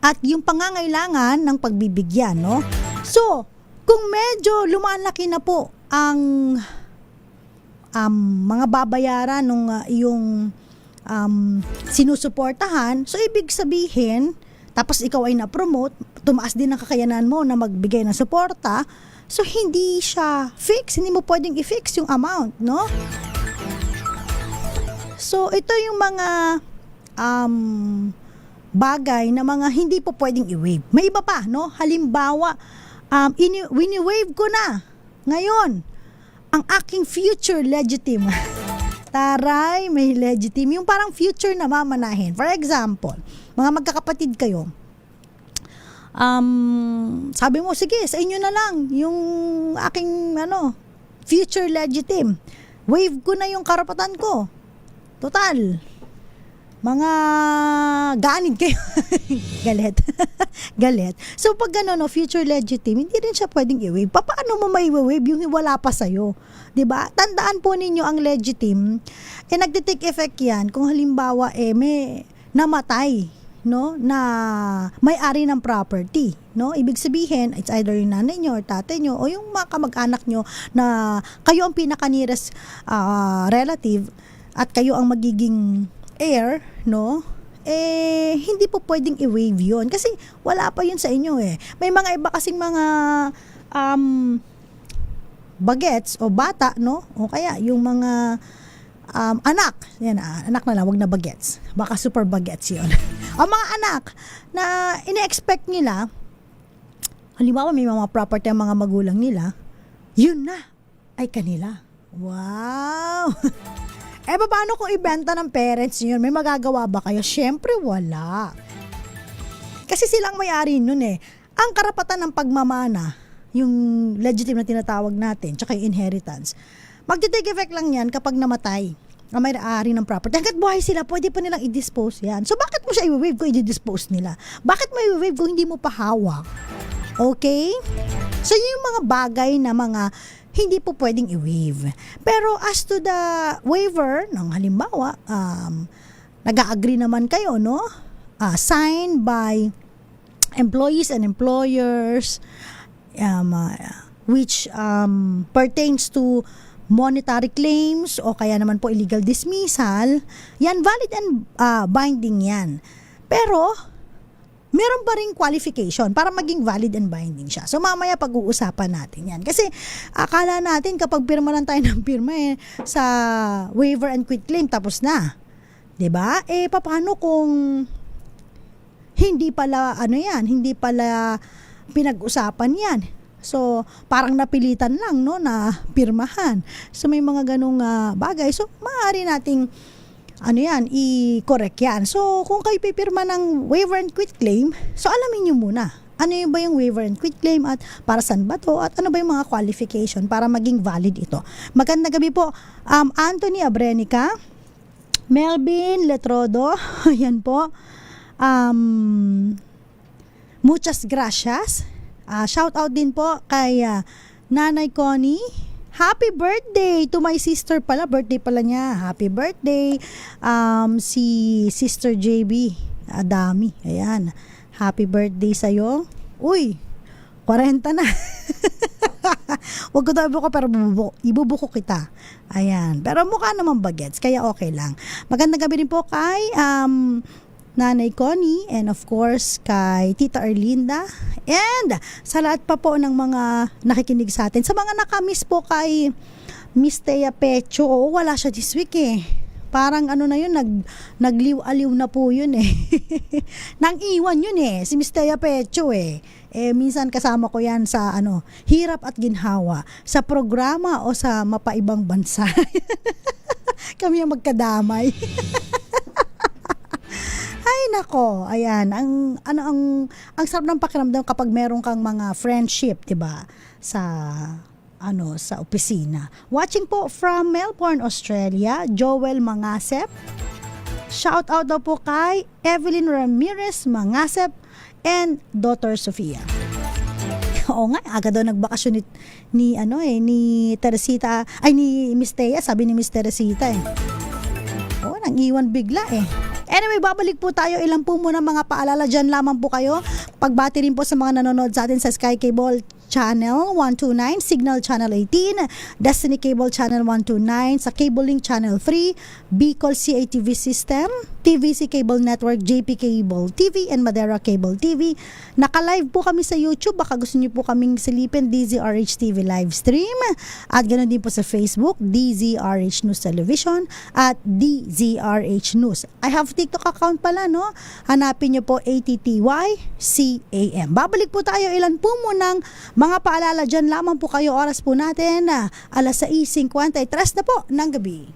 at yung pangangailangan ng pagbibigyan, no? So, kung medyo lumalaki na po ang mga babayaran nung yung sinusuportahan, so ibig sabihin, tapos ikaw ay na-promote, tumaas din ang kakayanan mo na magbigay ng suporta, so hindi siya fix, hindi mo pwedeng i-fix yung amount, no? So ito yung mga bagay na mga hindi po pwedeng i-waive. May iba pa, no? Halimbawa, wini-waive ko na ngayon ang aking future legitim. Taray, may legitim. Yung parang future na mamanahin. For example, mga magkakapatid kayo, sabi mo, sige, sa inyo na lang yung aking future legitim. Waive ko na yung karapatan ko. Total, mga ganid kayo. Galit. Galit. So pag future legitim, hindi rin siya pwedeng i-waive. Paano mo mai-waive yung wala pa sa'yo? 'Di ba? Tandaan po ninyo ang legitim, nagte-take effect yan kung halimbawa may namatay, no, na may-ari ng property, no? Ibig sabihin, it's either yung nanay nyo or tatay nyo o yung mga kamag-anak nyo na kayo ang pinaka-nearest relative at kayo ang magiging heir, no? Hindi po pwedeng i-waive yun kasi wala pa yun sa inyo May mga iba kasing mga bagets o bata, no? O kaya yung mga anak, yan, anak na lang, wag na bagets, baka super bagets yun. Ang mga anak na ine-expect nila, halimbawa may mga property ang mga magulang nila, yun na ay kanila. Wow. Paano kung ibenta ng parents yun? May magagawa ba kayo? Syempre wala. Kasi silang may-ari nun Ang karapatan ng pagmamana, yung legitimate na tinatawag natin, tsaka yung inheritance, magte-take effect lang yan kapag namatay ang may-ari ng property. Hanggat buhay sila, pwede pa nilang i-dispose yan. So bakit mo siya i-waive kung i-dispose nila? Bakit mo i-waive kung hindi mo pa hawak? Okay? So yung mga bagay na mga hindi po pwedeng i-waive. Pero as to the waiver, ng halimbawa, nag-agree naman kayo, no? Signed by employees and employers, which pertains to monetary claims o kaya naman po illegal dismissal, yan valid and binding yan. Pero meron pa ring qualification para maging valid and binding siya. So mamaya pag-uusapan natin yan. Kasi akala natin kapag pirma lang tayo ng pirma sa waiver and quit claim tapos na. 'Di ba? Paano kung hindi pala hindi pala pinag-usapan yan? So parang napilitan lang, no, na pirmahan. So may mga ganung bagay. So maaari nating i-correct yan. So, kung kayo pipirma ng waiver and quit claim, so alamin nyo muna. Ano yung ba yung waiver and quit claim at para saan ba to at ano ba yung mga qualification para maging valid ito. Magandang gabi po, Anthony Abrenica, Melvin Letrodo, ayan po, muchas gracias. Shout out din po kay Nanay Connie. Happy birthday to my sister pala. Birthday pala niya. Happy birthday. Si Sister JB Adami. Ayan. Happy birthday sa'yo. Uy, 40 na. Huwag ko tayo buko pero ibubuko kita. Ayan. Pero mukha naman bagets. Kaya okay lang. Magandang gabi rin po kay Nanay Connie and of course kay Tita Erlinda and sa lahat pa po ng mga nakikinig sa atin. Sa mga nakamiss po kay Miss Thea Pecho, wala siya this week Parang na yun, nagliw-aliw na po yun Nang iwan yun si Miss Thea Pecho minsan kasama ko yan sa Hirap at Ginhawa, sa programa o sa mapaibang bansa. Kami ang magkadamay. Ay nako, ayan, ang sarap ng pakiramdam kapag meron kang mga friendship, 'di ba? Sa opisina. Watching po from Melbourne, Australia, Joel Mangasep. Shout out daw po kay Evelyn Ramirez Mangasep and Dr. Sofia. Oo nga, agad daw nagbakasyon ni Teresita, ni Miss Thea, sabi ni Miss Teresita nang iwan bigla Anyway, babalik po tayo. Ilan po muna mga paalala dyan lamang po kayo. Pagbati rin po sa mga nanonood sa atin sa Sky Cable Channel 129, Signal Channel 18, Destiny Cable Channel 129, sa Cable Link Channel 3, Bicol CATV System, TVC Cable Network, JP Cable TV, and Madera Cable TV. Naka-live po kami sa YouTube. Baka gusto niyo po kaming silipin, DZRH TV live stream. At ganoon din po sa Facebook, DZRH News Television at DZRH News. I have TikTok account pala, no? Hanapin niyo po ATTYCAM. Babalik po tayo. Ilan po munang mga paalala dyan lamang po kayo. Oras po natin, 6:53 na po ng gabi.